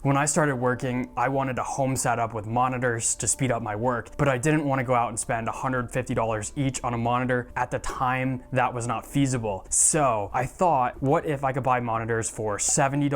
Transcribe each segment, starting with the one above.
When I started working, I wanted a home setup with monitors to speed up my work, but I didn't want to go out and spend $150 each on a monitor. At the time, that was not feasible. So I thought, what if I could buy monitors for $70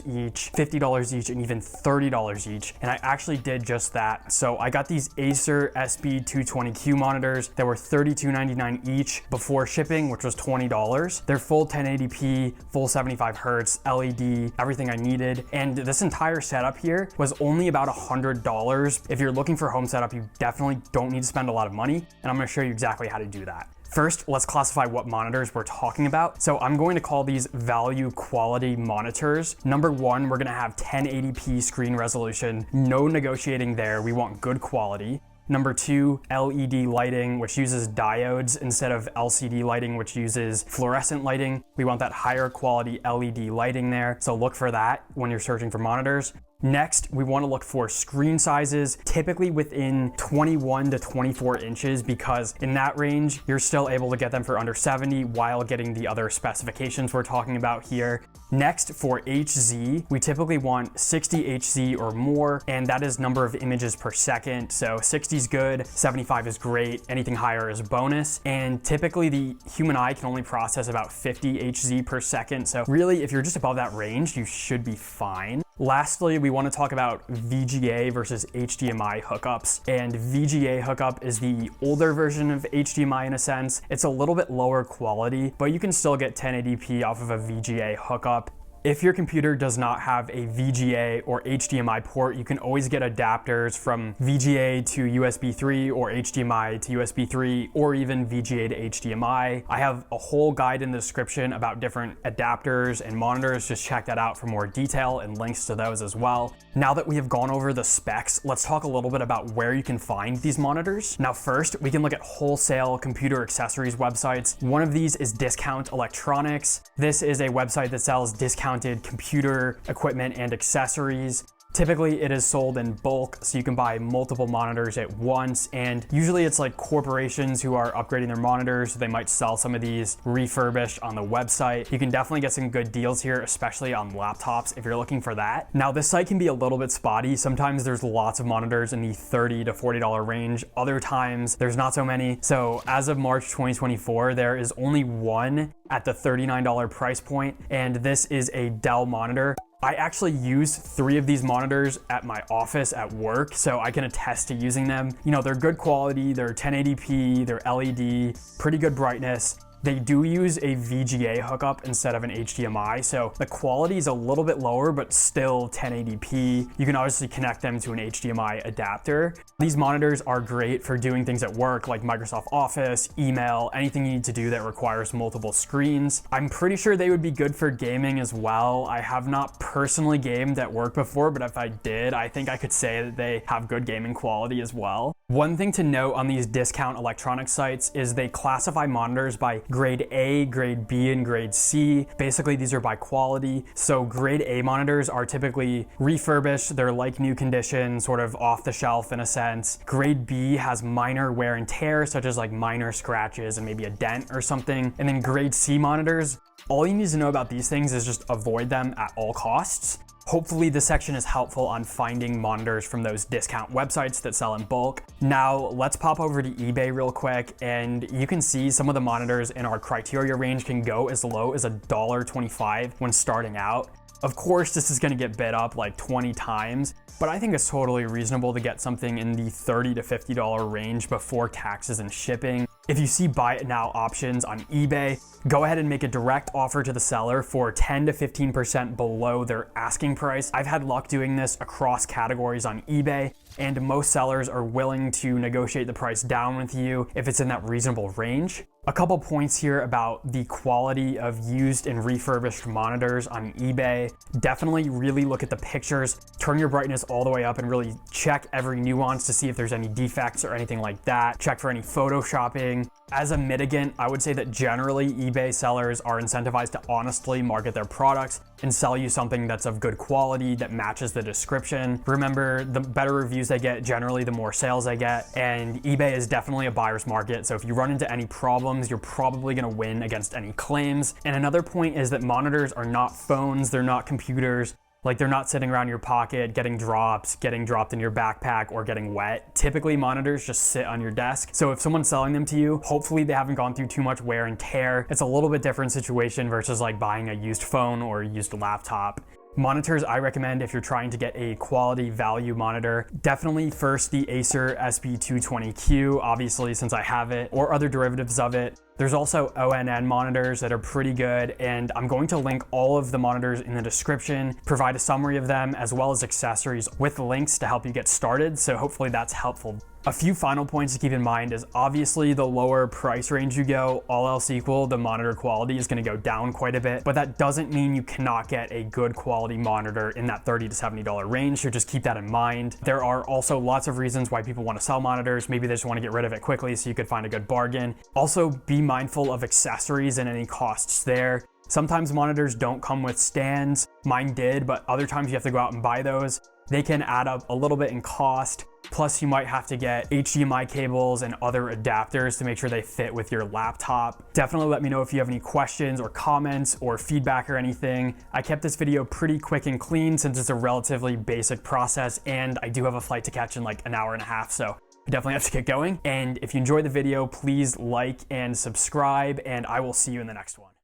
each, $50 each, and even $30 each? And I actually did just that. So I got these Acer SB2200Q monitors that were $32.99 each before shipping, which was $20. They're full 1080p, full 75 hertz, LED, everything I needed. And this entire setup here was only about $100. If you're looking for a home setup, you definitely don't need to spend a lot of money, and I'm gonna show you exactly how to do that. First, let's classify what monitors we're talking about. So I'm going to call these value quality monitors. Number one, we're gonna have 1080p screen resolution, no negotiating there. We want good quality. Number two, LED lighting, which uses diodes instead of LCD lighting, which uses fluorescent lighting. We want that higher quality LED lighting there, so look for that when you're searching for monitors. Next, we want to look for screen sizes, typically within 21 to 24 inches, because in that range, you're still able to get them for under 70 while getting the other specifications we're talking about here. Next, for HZ, we typically want 60 HZ or more, and that is number of images per second. So 60 is good, 75 is great, anything higher is bonus. And typically the human eye can only process about 50 HZ per second. So really, if you're just above that range, you should be fine. Lastly, we want to talk about VGA versus HDMI hookups. And VGA hookup is the older version of HDMI in a sense. It's a little bit lower quality, but you can still get 1080p off of a VGA hookup. If your computer does not have a VGA or HDMI port, you can always get adapters from VGA to USB 3 or HDMI to USB 3 or even VGA to HDMI. I have a whole guide in the description about different adapters and monitors. Just check that out for more detail and links to those as well. Now that we have gone over the specs, let's talk a little bit about where you can find these monitors. Now first, we can look at wholesale computer accessories websites. One of these is Discount Electronics. This is a website that sells discounted computer equipment and accessories. Typically it is sold in bulk, so you can buy multiple monitors at once, and usually it's like corporations who are upgrading their monitors, so they might sell some of these refurbished on the website. You can definitely get some good deals here, especially on laptops if you're looking for that. Now this site can be a little bit spotty. Sometimes there's lots of monitors in the $30 to $40 range. Other times there's not so many. So as of March 2024, there is only one at the $39 price point, and this is a Dell monitor. I actually use 3 of these monitors at my office at work, so I can attest to using them. You know, they're good quality, they're 1080p, they're LED, pretty good brightness. They do use a VGA hookup instead of an HDMI, so the quality is a little bit lower, but still 1080p. You can obviously connect them to an HDMI adapter. These monitors are great for doing things at work like Microsoft Office, email, anything you need to do that requires multiple screens. I'm pretty sure they would be good for gaming as well. I have not personally gamed at work before, but if I did, I think I could say that they have good gaming quality as well. One thing to note on these discount electronic sites is they classify monitors by grade A, grade B, and grade C. Basically, these are by quality. So grade A monitors are typically refurbished. They're like new condition, sort of off the shelf in a sense. Grade B has minor wear and tear, such as like minor scratches and maybe a dent or something. And then grade C monitors, all you need to know about these things is just avoid them at all costs. Hopefully this section is helpful on finding monitors from those discount websites that sell in bulk. Now let's pop over to eBay real quick, and you can see some of the monitors in our criteria range can go as low as $1.25 when starting out. Of course, this is gonna get bid up like 20 times, but I think it's totally reasonable to get something in the $30 to $50 range before taxes and shipping. If you see buy it now options on eBay, go ahead and make a direct offer to the seller for 10 to 15% below their asking price. I've had luck doing this across categories on eBay, and most sellers are willing to negotiate the price down with you if it's in that reasonable range. A couple points here about the quality of used and refurbished monitors on eBay. Definitely really look at the pictures, turn your brightness all the way up and really check every nuance to see if there's any defects or anything like that. Check for any photoshopping. As a mitigant, I would say that generally eBay sellers are incentivized to honestly market their products and sell you something that's of good quality that matches the description. Remember, the better reviews they get, generally the more sales they get, and eBay is definitely a buyer's market, so if you run into any problems, you're probably gonna win against any claims. And another point is that monitors are not phones, they're not computers. Like they're not sitting around your pocket, getting dropped in your backpack, or getting wet. Typically monitors just sit on your desk. So if someone's selling them to you, hopefully they haven't gone through too much wear and tear. It's a little bit different situation versus like buying a used phone or a used laptop. Monitors I recommend if you're trying to get a quality value monitor, definitely first the Acer SB2200H, obviously since I have it, or other derivatives of it. There's also ONN monitors that are pretty good, and I'm going to link all of the monitors in the description, provide a summary of them, as well as accessories with links to help you get started, so hopefully that's helpful. A few final points to keep in mind is obviously the lower price range you go, all else equal, the monitor quality is going to go down quite a bit, but that doesn't mean you cannot get a good quality monitor in that $30 to $70 range, so just keep that in mind. There are also lots of reasons why people want to sell monitors. Maybe they just want to get rid of it quickly so you could find a good bargain. Also, be mindful of accessories and any costs there. Sometimes monitors don't come with stands. Mine did, but other times you have to go out and buy those. They can add up a little bit in cost. Plus you might have to get HDMI cables and other adapters to make sure they fit with your laptop. Definitely let me know if you have any questions or comments or feedback or anything. I kept this video pretty quick and clean since it's a relatively basic process, and I do have a flight to catch in like an hour and a half, so I definitely have to get going. And if you enjoyed the video, please like and subscribe, and I will see you in the next one.